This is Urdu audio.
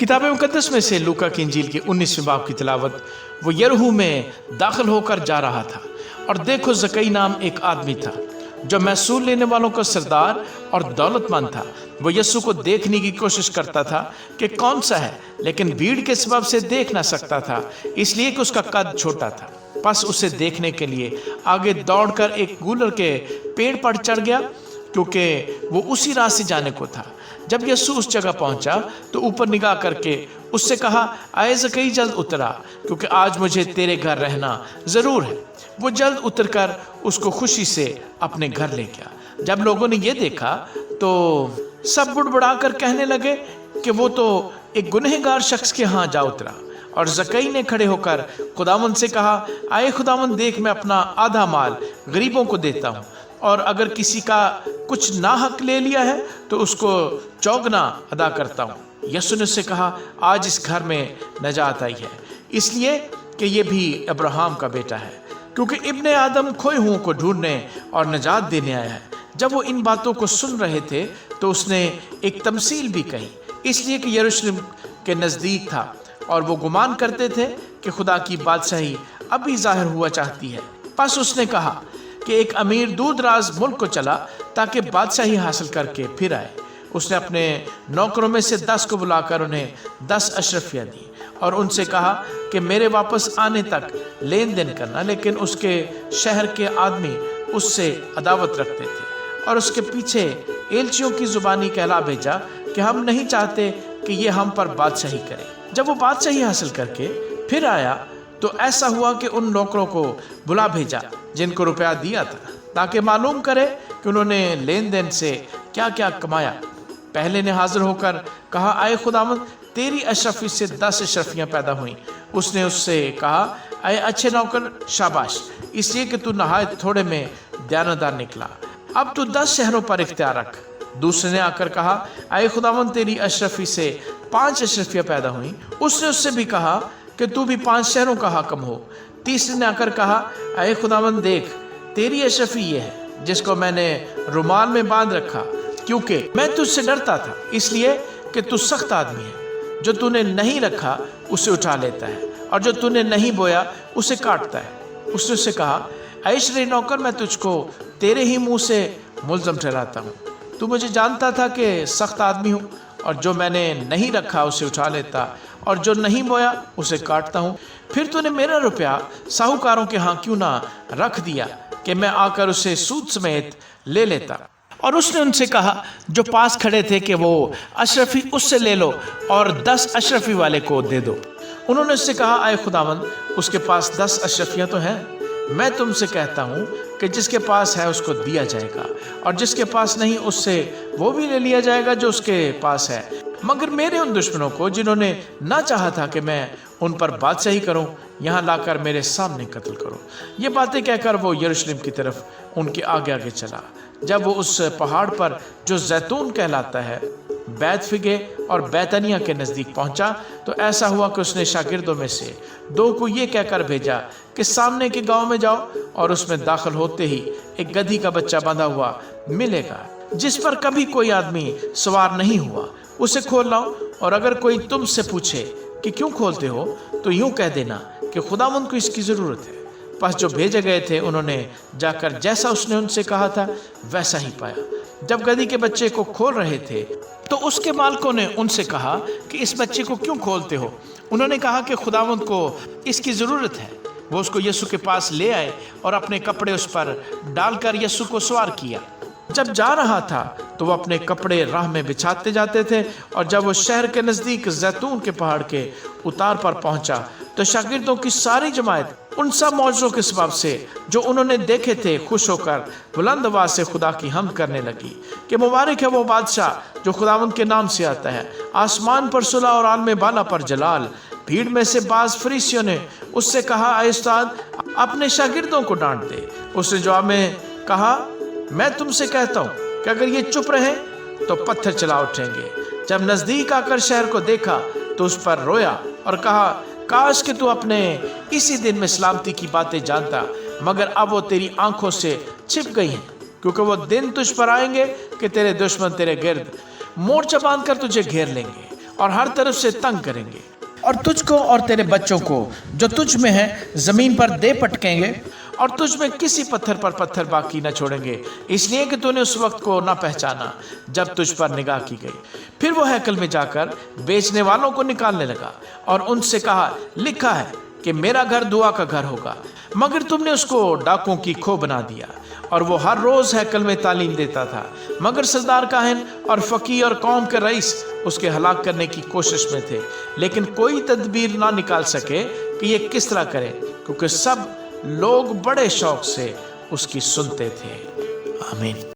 کتاب مقدس میں سے لوکا کی انجیل کے 19ویں باب کی تلاوت۔ وہ یرہو میں داخل ہو کر جا رہا تھا، اور دیکھو زکئی نام ایک آدمی تھا جو محصول لینے والوں کا سردار اور دولت مند تھا۔ وہ یسوع کو دیکھنے کی کوشش کرتا تھا کہ کون سا ہے، لیکن بھیڑ کے سبب سے دیکھ نہ سکتا تھا، اس لیے کہ اس کا قد چھوٹا تھا۔ پس اسے دیکھنے کے لیے آگے دوڑ کر ایک گولر کے پیڑ پر چڑھ گیا، کیونکہ وہ اسی راہ سے جانے کو تھا۔ جب یسوع اس جگہ پہنچا تو اوپر نگاہ کر کے اس سے کہا، آئے زکئی جلد اترا، کیونکہ آج مجھے تیرے گھر رہنا ضرور ہے۔ وہ جلد اتر کر اس کو خوشی سے اپنے گھر لے گیا۔ جب لوگوں نے یہ دیکھا تو سب بڑبڑا کر کہنے لگے کہ وہ تو ایک گنہگار شخص کے ہاں جا اترا۔ اور زکئی نے کھڑے ہو کر خداوند سے کہا، آئے خداوند، دیکھ میں اپنا آدھا مال غریبوں کو دیتا ہوں، اور اگر کسی کا کچھ ناحق لے لیا ہے تو اس کو چوگنا ادا کرتا ہوں۔ یسوع نے اس سے کہا، آج اس گھر میں نجات آئی ہے، اس لیے کہ یہ بھی ابراہیم کا بیٹا ہے، کیونکہ ابن آدم کھوئے ہوں کو ڈھونڈنے اور نجات دینے آیا ہے۔ جب وہ ان باتوں کو سن رہے تھے تو اس نے ایک تمثیل بھی کہی، اس لیے کہ یروشلم کے نزدیک تھا، اور وہ گمان کرتے تھے کہ خدا کی بادشاہی ابھی ظاہر ہوا چاہتی ہے۔ پس اس نے کہا کہ ایک امیر دور دراز ملک کو چلا تاکہ بادشاہی حاصل کر کے پھر آئے۔ اس نے اپنے نوکروں میں سے 10 کو بلا کر انہیں 10 اشرفیہ دی، اور ان سے کہا کہ میرے واپس آنے تک لین دین کرنا، لیکن اس کے شہر کے آدمی اس سے عداوت رکھتے تھے، اور اس کے پیچھے ایلچیوں کی زبانی کہلا بھیجا کہ ہم نہیں چاہتے کہ یہ ہم پر بادشاہی کرے۔ جب وہ بادشاہی حاصل کر کے پھر آیا تو ایسا ہوا کہ ان نوکروں کو بلا بھیجا جن کو روپیہ دیا تھا، تاکہ معلوم کرے کہ انہوں نے لین دین سے کیا کیا کمایا۔ پہلے نے حاضر ہو کر کہا، آئے خداوند، تیری اشرفی سے 10 اشرفیاں پیدا ہوئیں۔ اس نے اس سے کہا، اے اچھے نوکر، شاباش، اس لیے کہ تو نہایت تھوڑے میں دیانتدار نکلا، اب تو 10 شہروں پر اختیار رکھ۔ دوسرے نے آ کر کہا، اے خداوند، تیری اشرفی سے 5 اشرفیاں پیدا ہوئیں۔ اس نے اس سے بھی کہا کہ تو بھی 5 شہروں کا حاکم ہو۔ تیسرے نے آ کر کہا، اے خداوند، دیکھ، تیری اشرفی یہ ہے جس کو میں نے رومال میں باندھ رکھا، کیونکہ میں تجھ سے ڈرتا تھا، اس لیے کہ تو سخت آدمی ہے، جو تو نے نہیں رکھا اسے اٹھا لیتا ہے، اور جو تو نے نہیں بویا اسے کاٹتا ہے۔ اس نے اس سے کہا، اے شریر نوکر، میں تجھ کو تیرے ہی منہ سے ملزم ٹھہراتا ہوں۔ تو مجھے جانتا تھا کہ سخت آدمی ہوں، اور جو میں نے نہیں رکھا اسے اٹھا لیتا، اور جو نہیں بویا اسے کاٹتا ہوں۔ پھر تو نے میرا روپیہ ساہوکاروں کے ہاں کیوں نہ رکھ دیا کہ میں آ کر اسے سود سمیت لے لیتا؟ اور اس نے ان سے کہا جو پاس کھڑے تھے کہ وہ اشرفی اس سے لے لو اور 10 اشرفی والے کو دے دو۔ انہوں نے اس سے کہا، اے خداوند، اس کے پاس 10 اشرفیاں تو ہیں۔ میں تم سے کہتا ہوں کہ جس کے پاس ہے اس کو دیا جائے گا، اور جس کے پاس نہیں اس سے وہ بھی لے لیا جائے گا جو اس کے پاس ہے۔ مگر میرے ان دشمنوں کو جنہوں نے نہ چاہا تھا کہ میں ان پر بادشاہی کروں، یہاں لا کر میرے سامنے قتل کرو۔ یہ باتیں کہہ کر وہ یروشلم کی طرف ان کے آگے آگے چلا۔ جب وہ اس پہاڑ پر جو زیتون کہلاتا ہے، بیت فگے اور بیتنیہ کے نزدیک پہنچا تو ایسا ہوا کہ اس نے شاگردوں میں سے 2 کو یہ کہہ کر بھیجا کہ سامنے کے گاؤں میں جاؤ، اور اس میں داخل ہوتے ہی ایک گدھی کا بچہ بندھا ہوا ملے گا، جس پر کبھی کوئی آدمی سوار نہیں ہوا، اسے کھول لاؤ، اور اگر کوئی تم سے پوچھے کہ کیوں کھولتے ہو تو یوں کہہ دینا کہ خداوند کو اس کی ضرورت ہے۔ پس جو بھیجے گئے تھے انہوں نے جا کر جیسا اس نے ان سے کہا تھا ویسا ہی پایا۔ جب گدھی کے بچے کو کھول رہے تھے تو اس کے مالکوں نے ان سے کہا کہ اس بچے کو کیوں کھولتے ہو؟ انہوں نے کہا کہ خداوند کو اس کی ضرورت ہے۔ وہ اس کو یسوع کے پاس لے آئے اور اپنے کپڑے اس پر ڈال کر یسوع کو سوار کیا۔ جب جا رہا تھا تو وہ اپنے کپڑے راہ میں بچھاتے جاتے تھے، اور جب وہ شہر کے نزدیک زیتون کے پہاڑ کے اتار پر پہنچا تو شاگردوں کی ساری جماعت ان سب معجزوں کے سبب سے جو انہوں نے دیکھے تھے خوش ہو کر بلند آواز سے خدا کی حمد کرنے لگی کہ مبارک ہے وہ بادشاہ جو خداوند کے نام سے آتا ہے، آسمان پر صلح اور عالم بالا پر جلال۔ بھیڑ میں سے بعض فریسیوں نے اس سے کہا، اے استاد، اپنے شاگردوں کو ڈانٹ دے۔ اس نے جواب میں کہا، میں تم سے کہتا ہوں کہ اگر یہ چپ رہے تو پتھر چلا اٹھیں گے۔ جب نزدیک آ کر شہر کو دیکھا تو اس پر رویا اور کہا، کاش کہ تو اپنے اسی دن میں سلامتی کی باتیں جانتا، مگر اب وہ تیری آنکھوں سے چھپ گئی ہیں، کیونکہ وہ دن تجھ پر آئیں گے کہ تیرے دشمن تیرے گرد مورچہ باندھ کر تجھے گھیر لیں گے، اور ہر طرف سے تنگ کریں گے، اور تجھ کو اور تیرے بچوں کو جو تجھ میں ہیں زمین پر دے پٹکیں گے، اور تجھ میں کسی پتھر پر پتھر باقی نہ چھوڑیں گے، اس لیے کہ تو نے اس وقت کو نہ پہچانا جب تجھ پر نگاہ کی گئی۔ پھر وہ ہیکل میں جا کر بیچنے والوں کو نکالنے لگا اور ان سے کہا، لکھا ہے کہ میرا گھر دعا کا گھر ہوگا، مگر تم نے اس کو ڈاکوں کی کھو بنا دیا۔ اور وہ ہر روز ہیکل میں تعلیم دیتا تھا، مگر سردار کاہن اور فقیہ اور قوم کے رئیس اس کے ہلاک کرنے کی کوشش میں تھے، لیکن کوئی تدبیر نہ نکال سکے کہ یہ کس طرح کرے، کیونکہ سب لوگ بڑے شوق سے اس کی سنتے تھے۔ آمین۔